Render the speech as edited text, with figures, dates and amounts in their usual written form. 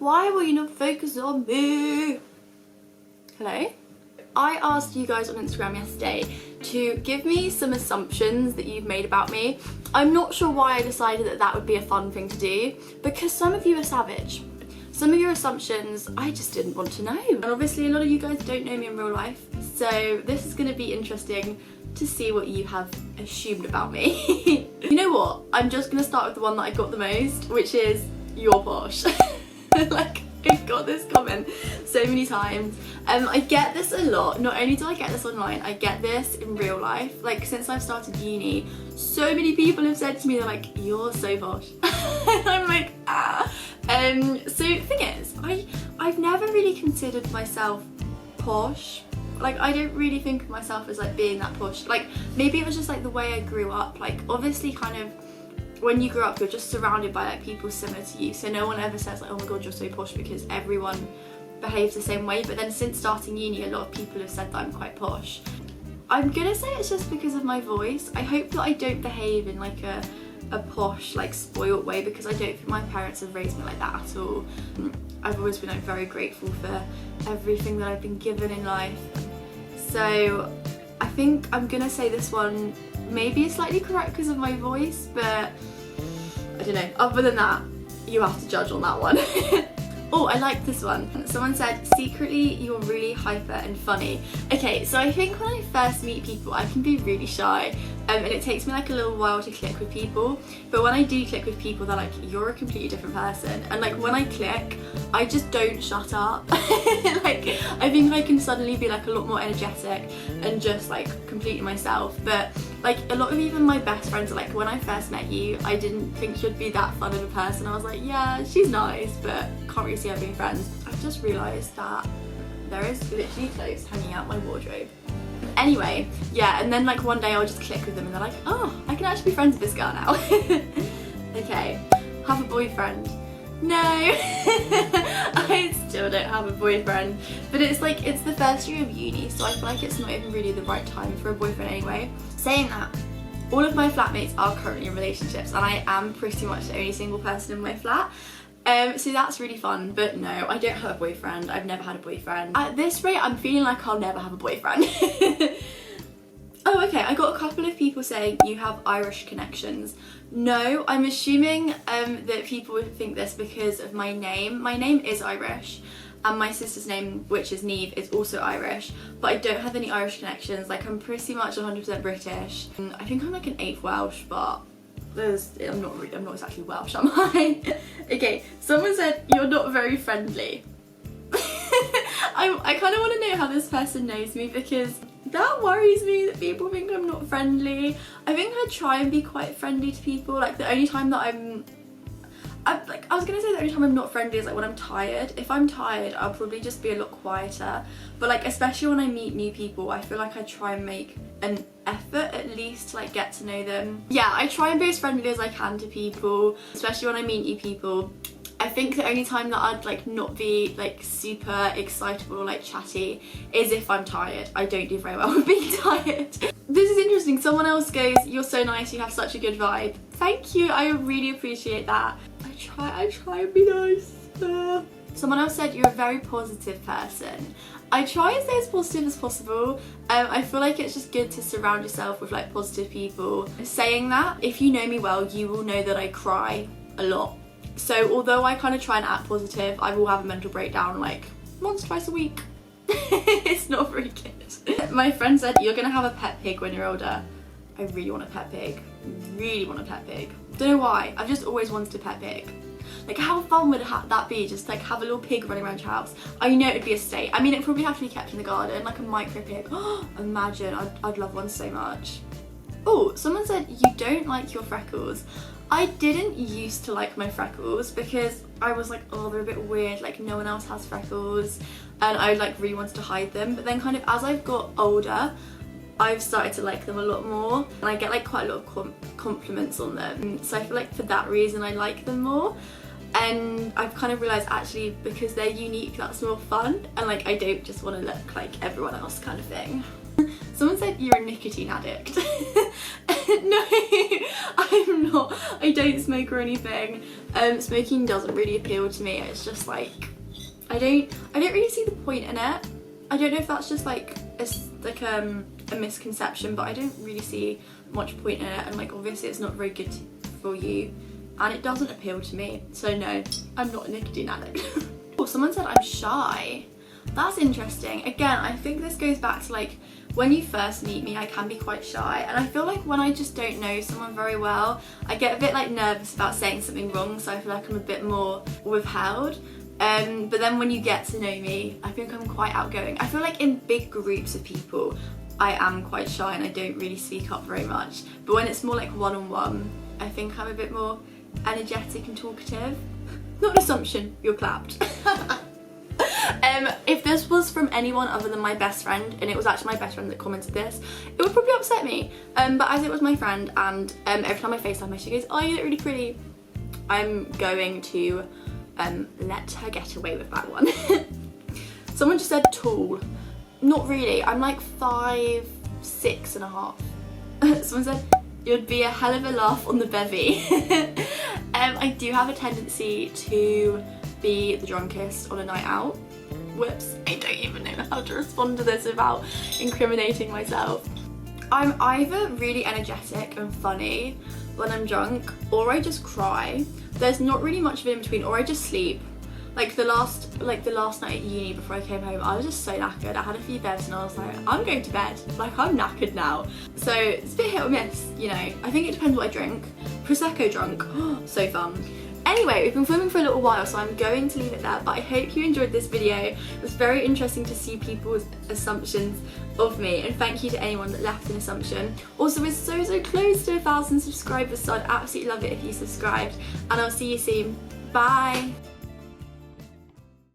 Why will you not focus on me? Hello? I asked you guys on Instagram yesterday to give me some assumptions that you've made about me. I'm not sure why I decided that that would be a fun thing to do, because some of you are savage. Some of your assumptions I just didn't want to know. And obviously a lot of you guys don't know me in real life, so this is going to be interesting to see what you have assumed about me. You know what? I'm just going to start with the one that I got the most, which is you're posh. Like, I've got this comment so many times. I get this a lot. Not only do I get this online, I get this in real life. Like, since I've started uni, so many people have said to me, they're like, you're so posh. And I'm like, ah. So the thing is, I've never really considered myself posh. Like, I don't really think of myself as like being that posh. Like, maybe it was just like the way I grew up. Like, obviously kind of when you grow up, you're just surrounded by like people similar to you, so no one ever says like, oh my god, you're so posh, because everyone behaves the same way. But then since starting uni, a lot of people have said that I'm quite posh. I'm gonna say it's just because of my voice. I hope that I don't behave in like a posh, like spoiled way, because I don't think my parents have raised me like that at all. I've always been like very grateful for everything that I've been given in life. So I think I'm gonna say this one maybe is slightly correct because of my voice, but I don't know. Other than that, you have to judge on that one. Oh, I like this one. Someone said, secretly you're really hyper and funny. Okay, so I think when I first meet people, I can be really shy, and it takes me like a little while to click with people. But when I do click with people, they're like, you're a completely different person. And like when I click, I just don't shut up. Like, I think I can suddenly be like a lot more energetic and just like completely myself. But like a lot of even my best friends are like, when I first met you, I didn't think you'd be that fun of a person. I was like, yeah, she's nice, but can't really see her being friends. I've just realised that there is literally clothes hanging out my wardrobe. Anyway, yeah, and then like one day I'll just click with them and they're like, oh, I can actually be friends with this girl now. Okay, have a boyfriend. No, I still don't have a boyfriend, but it's like, it's the first year of uni, so I feel like it's not even really the right time for a boyfriend anyway. Saying that, all of my flatmates are currently in relationships, and I am pretty much the only single person in my flat. So that's really fun, but no, I don't have a boyfriend. I've never had a boyfriend. At this rate, I'm feeling like I'll never have a boyfriend. Oh, okay, I got a couple of people saying you have Irish connections. No, I'm assuming that people would think this because of my name. My name is Irish, and my sister's name, which is Neve, is also Irish, but I don't have any Irish connections. Like, I'm pretty much 100% British. I think I'm like an 8th Welsh, but I'm not exactly Welsh, am I? Okay, someone said you're not very friendly. I kind of want to know how this person knows me, because that worries me that people think I'm not friendly. I think I try and be quite friendly to people. Like, the only time that I was gonna say the only time I'm not friendly is like when I'm tired. If I'm tired, I'll probably just be a lot quieter. But like, especially when I meet new people, I feel like I try and make an effort at least to like get to know them. Yeah, I try and be as friendly as I can to people, especially when I meet new people. I think the only time that I'd like not be like super excitable or like chatty is if I'm tired. I don't do very well with being tired. This is interesting. Someone else goes, you're so nice, you have such a good vibe. Thank you, I really appreciate that. I try and be nice. Someone else said you're a very positive person. I try and stay as positive as possible. I feel like it's just good to surround yourself with like positive people. Saying that, if you know me well, you will know that I cry a lot. So although I kind of try and act positive, I will have a mental breakdown like once, twice a week. It's not very good. My friend said, you're gonna have a pet pig when you're older. I really want a pet pig. Really want a pet pig. Don't know why, I've just always wanted a pet pig. Like, how fun would that be? Just like have a little pig running around your house. I know it'd be a state. I mean, it'd probably have to be kept in the garden, like a micro pig. Imagine, I'd love one so much. Oh, someone said you don't like your freckles. I didn't used to like my freckles because I was like, oh, they're a bit weird, like no one else has freckles, and I like really wanted to hide them. But then kind of as I've got older, I've started to like them a lot more, and I get like quite a lot of compliments on them. So I feel like for that reason I like them more. And I've kind of realised actually because they're unique, that's more fun, and like I don't just want to look like everyone else kind of thing. Someone said you're a nicotine addict. No, I'm not. I don't smoke or anything. Smoking doesn't really appeal to me. It's just like, I don't really see the point in it. I don't know if that's just like a misconception, but I don't really see much point in it, and like obviously it's not very good for you, and it doesn't appeal to me. So no, I'm not a nicotine addict. Oh, someone said I'm shy. That's interesting. Again, I think this goes back to like when you first meet me, I can be quite shy, and I feel like when I just don't know someone very well, I get a bit like nervous about saying something wrong, so I feel like I'm a bit more withheld. But then when you get to know me, I think I'm quite outgoing. I feel like in big groups of people, I am quite shy and I don't really speak up very much. But when it's more like one-on-one, I think I'm a bit more energetic and talkative. Not an assumption, you're clapped. If this was from anyone other than my best friend, and it was actually my best friend that commented this, it would probably upset me. But as it was my friend, and every time I FaceTime her, she goes, oh, you look really pretty, I'm going to let her get away with that one. Someone just said tall. Not really, I'm like 5'6.5". Someone said, you'd be a hell of a laugh on the bevy. I do have a tendency to be the drunkest on a night out. Whoops, I don't even know how to respond to this without incriminating myself. I'm either really energetic and funny when I'm drunk, or I just cry. There's not really much of it in between, or I just sleep. Like the last night at uni before I came home, I was just so knackered. I had a few bevs and I was like, I'm going to bed. Like, I'm knackered now. So it's a bit hit or miss, you know. I think it depends what I drink. Prosecco drunk, so fun. Anyway, we've been filming for a little while, so I'm going to leave it there, but I hope you enjoyed this video. It was very interesting to see people's assumptions of me, and thank you to anyone that left an assumption. Also, we're so close to 1,000 subscribers, so I'd absolutely love it if you subscribed, and I'll see you soon. Bye!